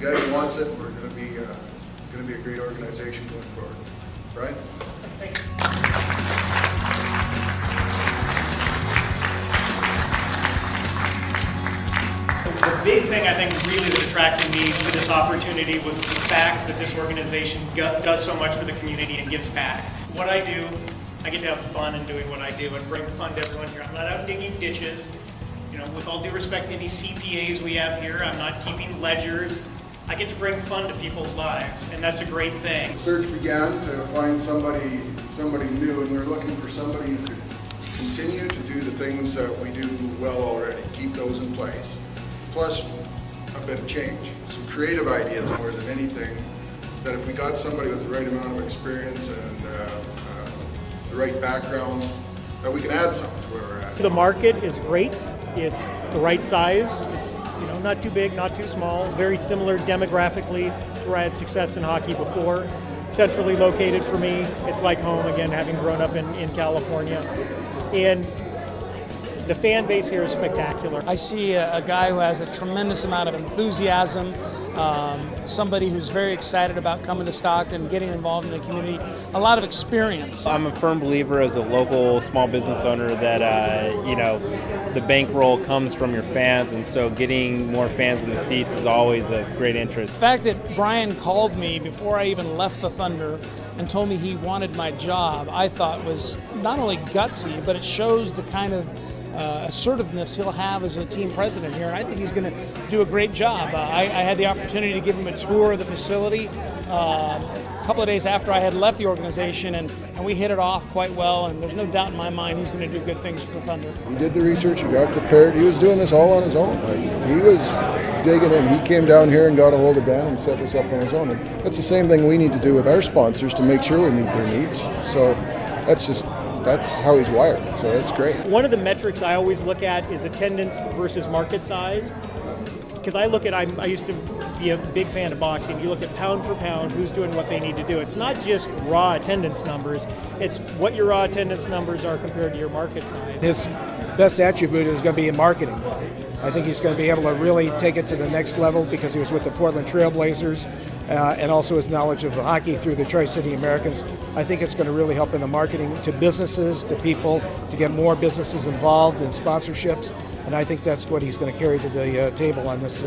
guy who wants it. We're going to be a great organization going forward. Brian? Thank you. The big thing I think really that attracted me to this opportunity was the fact that this organization does so much for the community and gives back. What I do, I get to have fun in doing what I do and bring fun to everyone here. I'm not out digging ditches. You know, with all due respect to any CPAs we have here, I'm not keeping ledgers. I get to bring fun to people's lives, and that's a great thing. The search began to find somebody new, and we were looking for somebody who could continue to do the things that we do well already, keep those in place. Plus, a bit of change, some creative ideas more than anything, that if we got somebody with the right amount of experience and the right background, that we can add something to where we're at. The market is great. It's the right size. It's not too big, not too small. Very similar demographically to where I had success in hockey before. Centrally located for me. It's like home again, having grown up in California. And the fan base here is spectacular. I see a guy who has a tremendous amount of enthusiasm, somebody who's very excited about coming to Stockton, getting involved in the community, a lot of experience. I'm a firm believer as a local small business owner that, the bankroll comes from your fans, and so getting more fans in the seats is always a great interest. The fact that Brian called me before I even left the Thunder and told me he wanted my job, I thought was not only gutsy, but it shows the kind of assertiveness he'll have as a team president here, and I think he's going to do a great job. I had the opportunity to give him a tour of the facility a couple of days after I had left the organization, and we hit it off quite well, and there's no doubt in my mind he's going to do good things for the Thunder. He did the research, he got prepared, he was doing this all on his own. He was digging in, he came down here and got a hold of Dan and set this up on his own. And that's the same thing we need to do with our sponsors to make sure we meet their needs. So that's how he's wired, so that's great. One of the metrics I always look at is attendance versus market size. Because I used to be a big fan of boxing. You look at pound for pound, who's doing what they need to do. It's not just raw attendance numbers, it's what your raw attendance numbers are compared to your market size. His best attribute is going to be in marketing. I think he's going to be able to really take it to the next level because he was with the Portland Trail Blazers and also his knowledge of hockey through the Tri-City Americans. I think it's going to really help in the marketing to businesses, to people, to get more businesses involved in sponsorships. And I think that's what he's going to carry to the table on this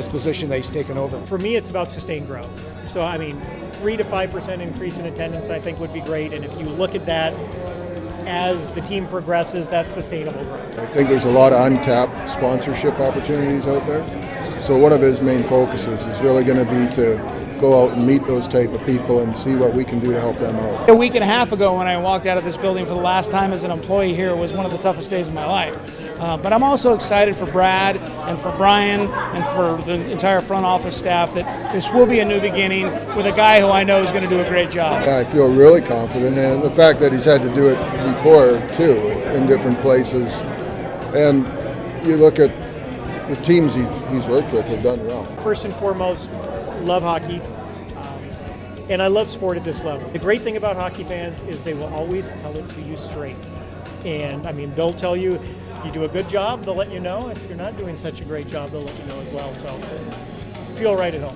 position that he's taken over. For me, it's about sustained growth. So, 3 to 5% increase in attendance I think would be great. And if you look at that as the team progresses, that's sustainable growth. I think there's a lot of untapped sponsorship opportunities out there. So one of his main focuses is really going to be to go out and meet those type of people and see what we can do to help them out. A week and a half ago when I walked out of this building for the last time as an employee here, it was one of the toughest days of my life. But I'm also excited for Brad and for Brian and for the entire front office staff that this will be a new beginning with a guy who I know is going to do a great job. Yeah, I feel really confident, and the fact that he's had to do it before too in different places. And you look at the teams he's worked with have done well. First and foremost, love hockey, and I love sport at this level. The great thing about hockey fans is they will always tell it to you straight. And they'll tell you, you do a good job, they'll let you know. If you're not doing such a great job, they'll let you know as well. So feel right at home.